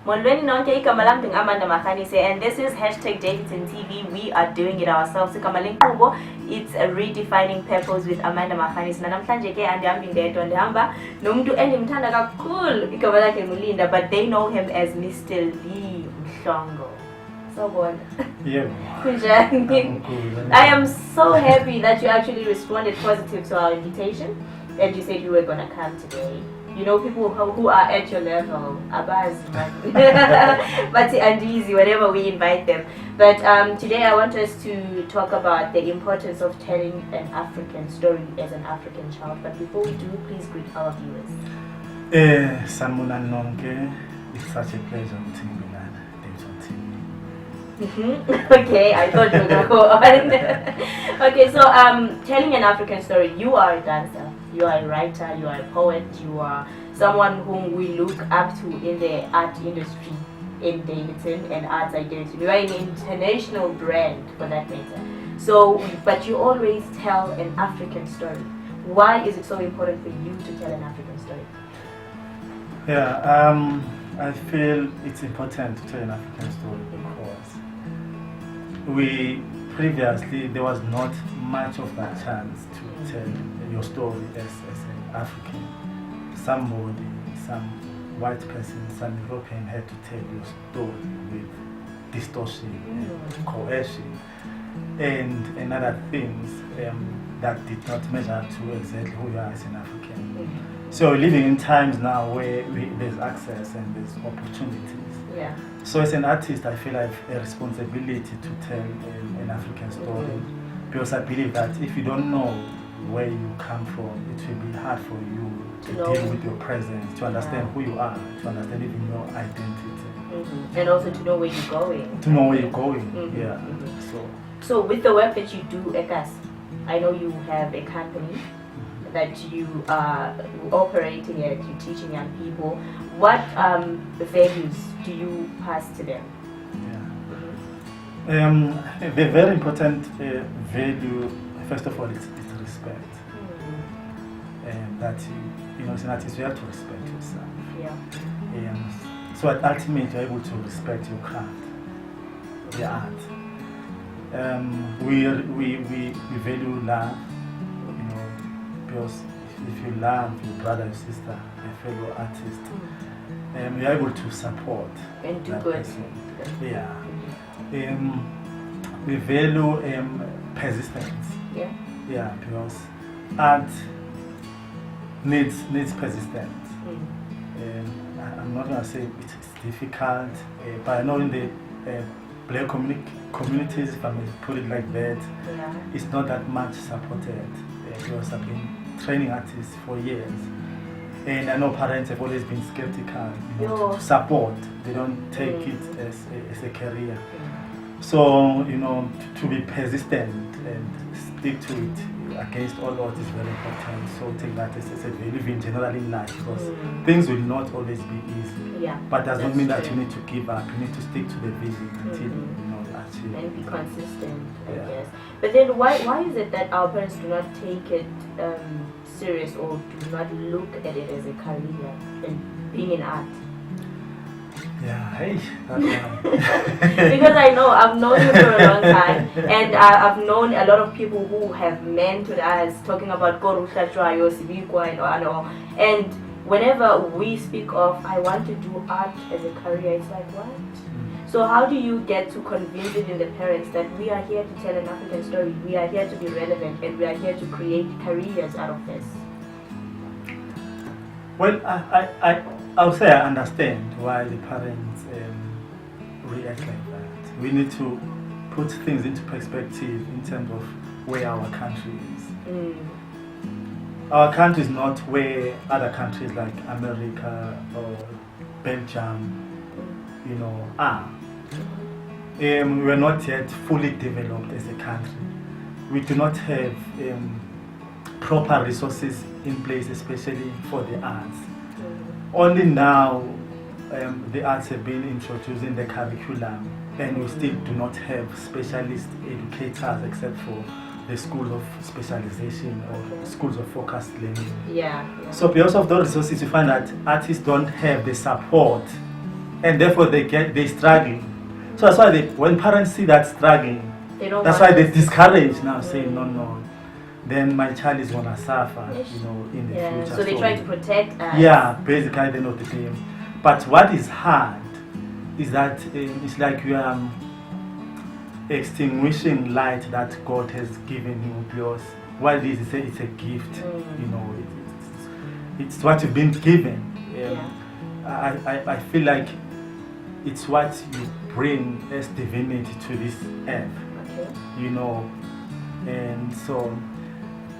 Molweni nonke igama lam ndingamanda Makhanise, and this is hashtag DaveytonTV. We are doing it ourselves. Igama lenkubo, it's a redefining purpose with Amanda Makhanise. Namhlanje ke andihambi ndedwa, ndihamba nomuntu endimthanda kakhulu, igama lakhe nguLinda, but they know him as Mr. Lee Mhlongo. So good. Yeah. I am so happy that you actually responded positive to our invitation, and you said you were gonna come today. You know, people who are at your level, Abaz, Mati and Easy, whenever we invite them. But today I want us to talk about the importance of telling an African story as an African child. But before we do, please greet our viewers. Sanmuna Nonke, it's such a pleasure meeting you, DaveytonTV. Okay, I thought you were going to go on. Okay, so telling an African story, you are a dancer. You are a writer, you are a poet, you are someone whom we look up to in the art industry in Daveyton and arts identity. You are an international brand for that matter. So, but you always tell an African story. Why is it so important for you to tell an African story? Yeah, I feel it's important to tell an African story because previously there was not much of that chance to tell your story as an African. Somebody, some white person, some European had to tell your story with distortion and coercion and other things that did not measure to exactly who you are as an African. So living in times now where there's access and there's opportunities. Yeah. So as an artist, I feel I have a responsibility to tell an African story because I believe that if you don't know where you come from, it will be hard for you to deal with your presence, to understand who you are, to understand even your identity. And also to know where you're going. To know where you're going, yeah. So with the work that you do, Ekas, I know you have a company that you are operating at, you're teaching young people. What values do you pass to them? Yeah. The very important value, first of all, it's respect. And that you know, as an artist, you have to respect yourself. Yeah. So ultimately, you're able to respect your craft, the art. We value love, you know, because if you love your brother, your sister, a fellow artist, you're able to support and do that good. person. Yeah. We value persistence. Yeah. Yeah, because art needs persistence. I'm not going to say it's difficult, but I know in the black communities, if I may put it like that, it's not that much supported. Because I've been training artists for years, and I know parents have always been skeptical, you know, to support. They don't take it as a career. So, you know, to be persistent and stick to it against all odds is very important. So take that as a value in general in life, because things will not always be easy. Yeah, but does not mean that you need to give up. You need to stick to the vision until you know achieve. And be consistent, I guess. But then why is it that our parents do not take it serious or do not look at it as a career and being in art? Yeah, hey, that one. Because I know, I've known you for a long time, and I've known a lot of people who have mentored us talking about Korusha Chwayo, Sibikwa, and all. And whenever we speak of, I want to do art as a career, it's like, what? So how do you get to convince it in the parents that we are here to tell an African story, we are here to be relevant, and we are here to create careers out of this? Well, I would say I understand why the parents react like that. We need to put things into perspective in terms of where our country is. Our country is not where other countries like America or Belgium, you know, are. We're not yet fully developed as a country. We do not have proper resources in place, especially for the arts. Only now the arts have been introduced in the curriculum, and we still do not have specialist educators except for the schools of specialization or schools of focused learning. Yeah. So because of those resources, you find that artists don't have the support and therefore they struggle. So that's why when parents see that struggling, that's why they discourage now, saying no, then my child is gonna suffer, in the future. So they try to protect us. Yeah, basically at the end of the day. But what is hard is that it's like you are extinguishing light that God has given you, because what it is, it's a gift. It's what you've been given. I feel like it's what you bring as divinity to this earth. And so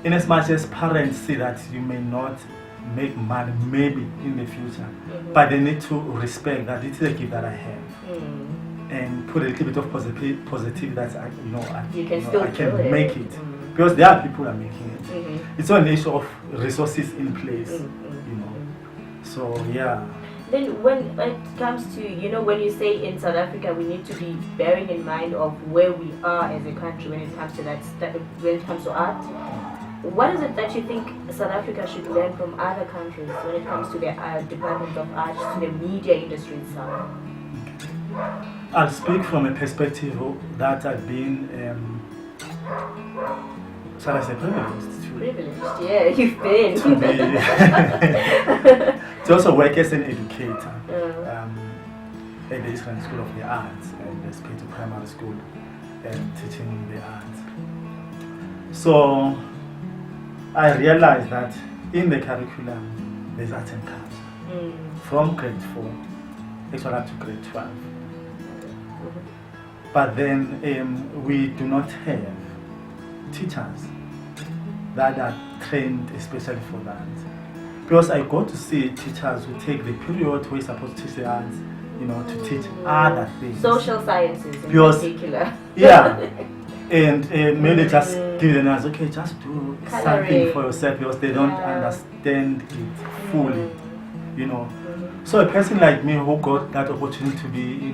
in as much as parents see that you may not make money maybe in the future, but they need to respect that it's a gift that I have, and put a little bit of positive that I can make it, because there are people that are making it. It's not an issue of resources in place, So yeah. Then when it comes to, when you say in South Africa, we need to be bearing in mind of where we are as a country when it comes to when it comes to art. What is it that you think South Africa should learn from other countries when it comes to the department of art, to the media industry itself? I'll speak from a perspective that I've been, shall I say, privileged. Privileged, yeah, you've been. To also work as an educator at the Israel School of the Arts and the Spiritual Primary School, and teaching the arts. So I realized that in the curriculum there's art and culture from grade 4 actually up to grade 12. But then we do not have teachers that are trained especially for that. Because I go to see teachers who take the period where you're supposed to teach the arts, to teach other things. Social sciences in particular. Yeah. And maybe they just give them as, okay, just do something for yourself, because they don't understand it fully, So a person like me who got that opportunity to be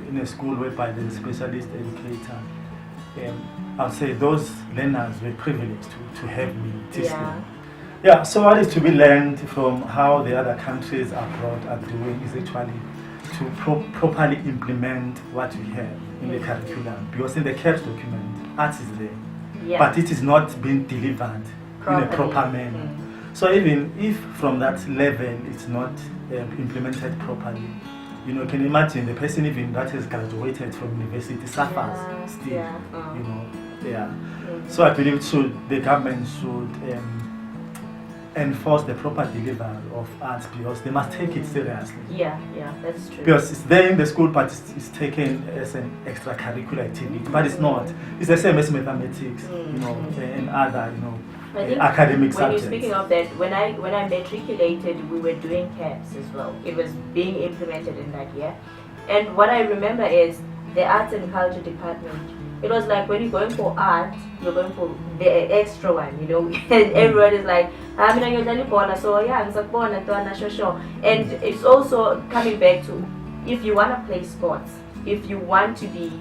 in a school whereby there's a specialist educator, I'll say those learners were privileged to have me teach them. Yeah, so what is to be learned from how the other countries abroad are doing is actually to properly implement what we have in the curriculum. Because in the CAPS document, art is there, but it is not being delivered in a proper manner. So even if from that level it's not implemented properly, you can imagine the person even that has graduated from university suffers still, So I believe the government should enforce the proper delivery of arts, because they must take it seriously. Yeah, that's true. Because it's there in the school, but it's taken as an extracurricular activity. But it's not. It's the same as mathematics, and other, academic subjects. When you're speaking of that, when I matriculated, we were doing CAPS as well. It was being implemented in that year. And what I remember is the arts and culture department. It was like when you're going for art, you're going for the extra one, and everyone is like, so yeah, and it's also coming back to, if you want to play sports, if you want to be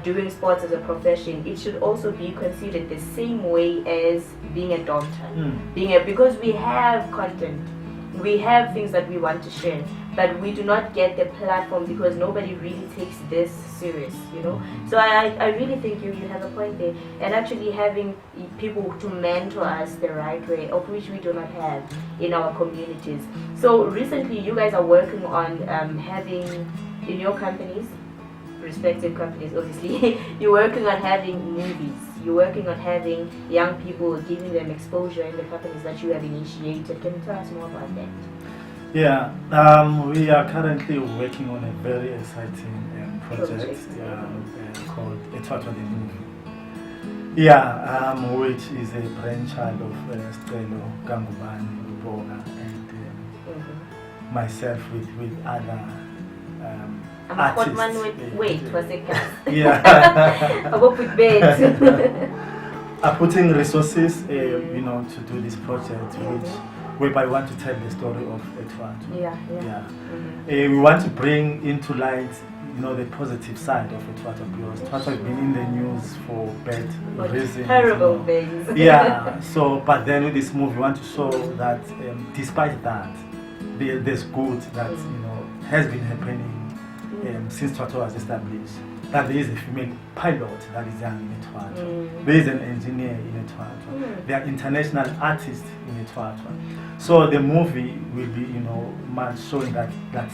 doing sports as a profession, it should also be considered the same way as being a doctor, because we have content, we have things that we want to share, but we do not get the platform because nobody really takes this serious, So I really think you have a point there, and actually having people to mentor us the right way, of which we do not have in our communities. So recently you guys are working on having, in your companies, respective companies obviously, you're working on having movies, you're working on having young people, giving them exposure in the companies that you have initiated. Can you tell us more about that? Yeah, we are currently working on a very exciting project called Ep4S1 movie. Yeah, which is a brainchild of Stelo, Gangubani, Bona, and myself with other artists. Wait, was it? Yeah. I work with beds. Are putting resources, to do this project, whereby we want to tell the story of Ep4S1. We want to bring into light, the positive side of Ep4S1, because Ep4S1 has been in the news for bad reasons. Terrible things. Yeah. So, but then with this movie, we want to show that despite that, there's good that has been happening since Twato was established, that there is a female pilot that is young in Twato. There is an engineer in Twato. There are international artists in Twato. So the movie will be, much showing that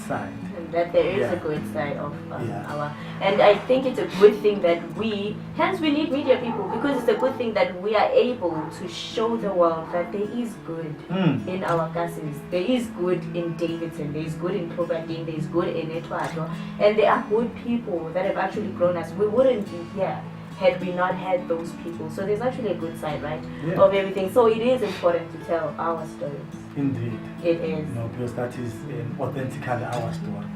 side. And that there is a good side of our, and I think it's a good thing that we need media people, because it's a good thing that we are able to show the world that there is good in our classes, there is good in Daveyton, there is good in Tobadin, there is good in Etwato, and there are good people that have actually grown us. We wouldn't be here had we not had those people. So there's actually a good side, right, of everything. So it is important to tell our stories. Indeed. It is. Because that is authentically our story.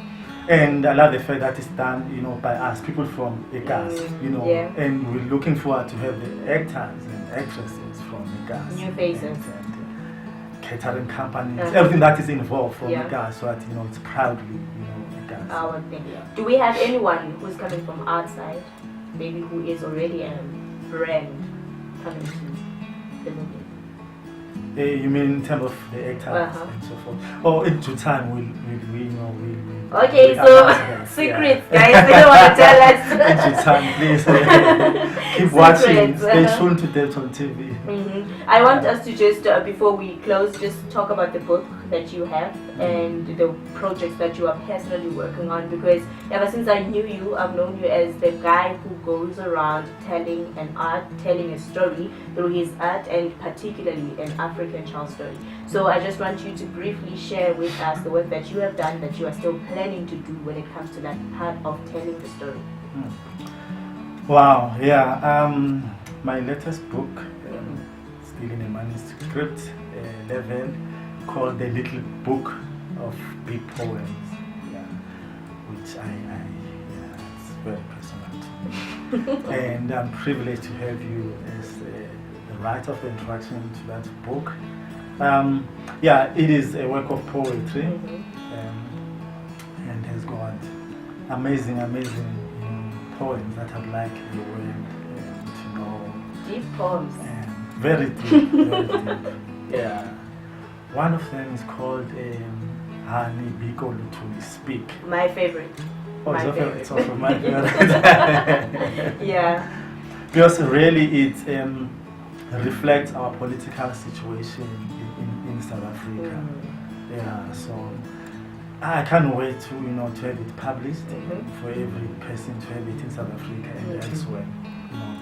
And I love the fact that it's done, by us, people from EGAS, and we're looking forward to have the actors and actresses from EGAS. New faces. And catering companies, everything that is involved from EGAS, so that, it's proudly, EGAS. Our thing. Do we have anyone who's coming from outside, maybe who is already a brand coming to the movie? You mean in terms of the actors and so forth? Oh, in due time, we'll okay, so secrets, guys. They don't want to tell us. In due time, please keep watching. Stay tuned to DaveytonTV. I want us to just, before we close, just talk about the book that you have and the projects that you are personally working on, because ever since I knew you, I've known you as the guy who goes around telling a story through his art, and particularly an African child story. So I just want you to briefly share with us the work that you have done, that you are still planning to do when it comes to that part of telling the story. Wow, yeah. My latest book, still in a manuscript level, called The Little Book of Big Poems, which it's very personal to me. And I'm privileged to have you as the writer of the introduction to that book. It is a work of poetry, and has got amazing poems that I'd like the world to know. Deep poems. Very deep, very deep. Yeah. One of them is called Hani Biko Lutuli Speak. My favorite. Oh, it's also my favorite. Yeah. Because really it reflects our political situation in South Africa. Yeah, so I can't wait to to have it published for every person to have it in South Africa and elsewhere.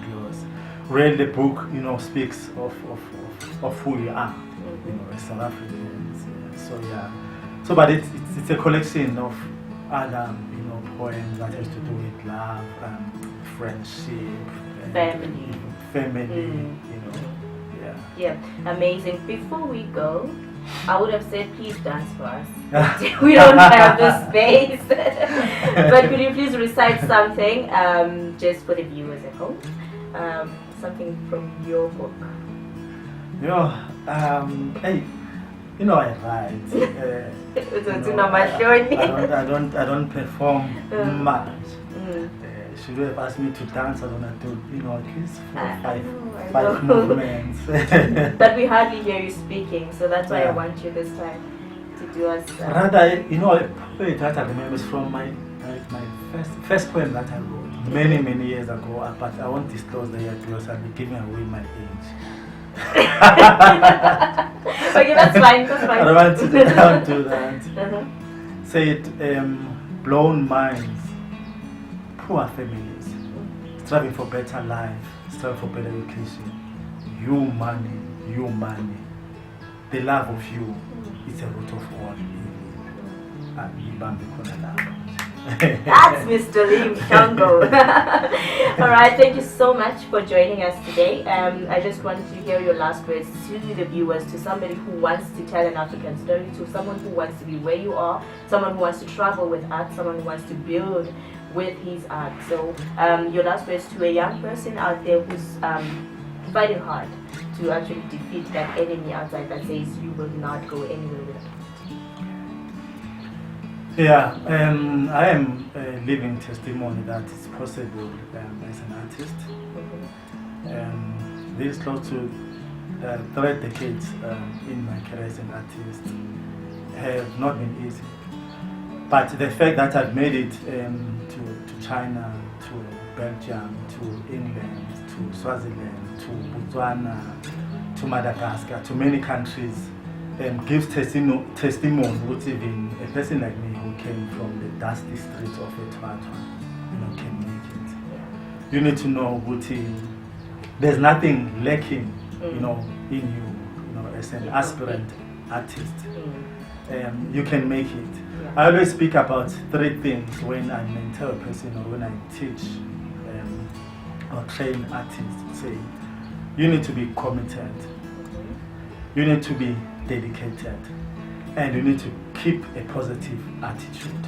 Because really the book speaks of who we are. As South Africans. So but it's a collection of other poems that has to do with love, friendship, family. Amazing. Before we go, I would have said please dance for us. We don't have the space. But could you please recite something just for the viewers at home, something from your book? Hey, I write. I don't perform much. Should you have asked me to dance, I don't have to, at least 5 movements. But we hardly hear you speaking, so that's why I want you this time to do us. Rather, a poet that I remember is from my first poem that I wrote many years ago, but I won't disclose the year because I'll be giving away my age. Okay, that's fine. I don't want to do that. Say it, blown minds, poor families, striving for better life, striving for better education. You money, the love of you is a root of all evil. That's Mr. Lim Shango. Alright, thank you so much for joining us today. I just wanted to hear your last words to the viewers, to somebody who wants to tell an African story, to someone who wants to be where you are, someone who wants to travel with art, someone who wants to build with his art. So your last words to a young person out there who's fighting hard to actually defeat that enemy outside that says you will not go anywhere with it. Yeah, I am a living testimony that it's possible as an artist. This close to 3 decades in my career as an artist have not been easy. But the fact that I've made it to China, to Belgium, to England, to Swaziland, to Botswana, to Madagascar, to many countries, gives testimony what even a person like me who came from the dusty streets of Ep4S1, can make it. You need to know what there's nothing lacking, in you, as an aspirant artist. You can make it. I always speak about 3 things when I mentor a person or when I teach or train artists. Say, you need to be committed, you need to be dedicated, and you need to keep a positive attitude.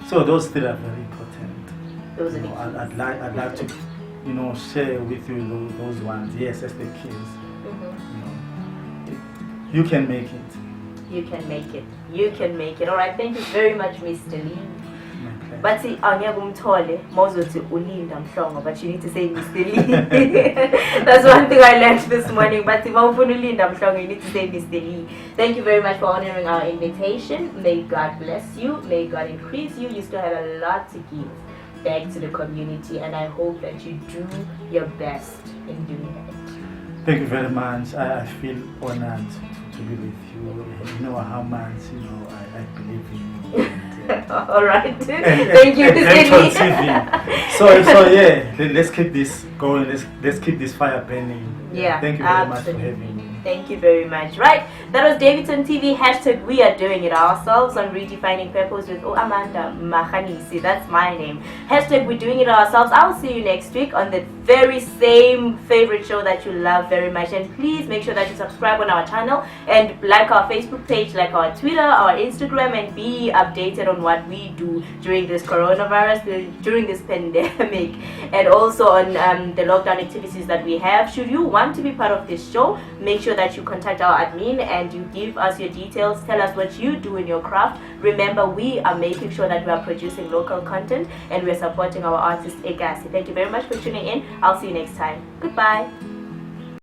So those 3 are very important. Those are the keys. I'd like to, share with you those ones. Yes, as the keys. You can make it. You can make it. You can make it. All right. Thank you very much, Mr. Lee. But see, but you need to say Mr. Lee. That's one thing I learned this morning. But you need to say Mr. Lee. Thank you very much for honoring our invitation. May God bless you. May God increase you. You still have a lot to give back to the community, and I hope that you do your best in doing that. Thank you very much. I feel honored to be with you. You know how much I believe in you. And, all right. Thank you, DaveytonTV. So yeah, let's keep this going. Let's keep this fire burning. Yeah. Thank you very much for having me. Thank you very much. Right, that was DaveytonTV. Hashtag we are doing it ourselves on Redefining Purpose with Amanda Mahanisi. That's my name. Hashtag we're doing it ourselves. I'll see you next week on the very same favorite show that you love very much. And please make sure that you subscribe on our channel and like our Facebook page, like our Twitter, our Instagram, and be updated on what we do during this coronavirus, during this pandemic, and also on the lockdown activities that we have. Should you want to be part of this show, make sure that you contact our admin and you give us your details. Tell us what you do in your craft. Remember, we are making sure that we are producing local content and we are supporting our artists. Thank you very much for tuning in. I'll see you next time. Goodbye.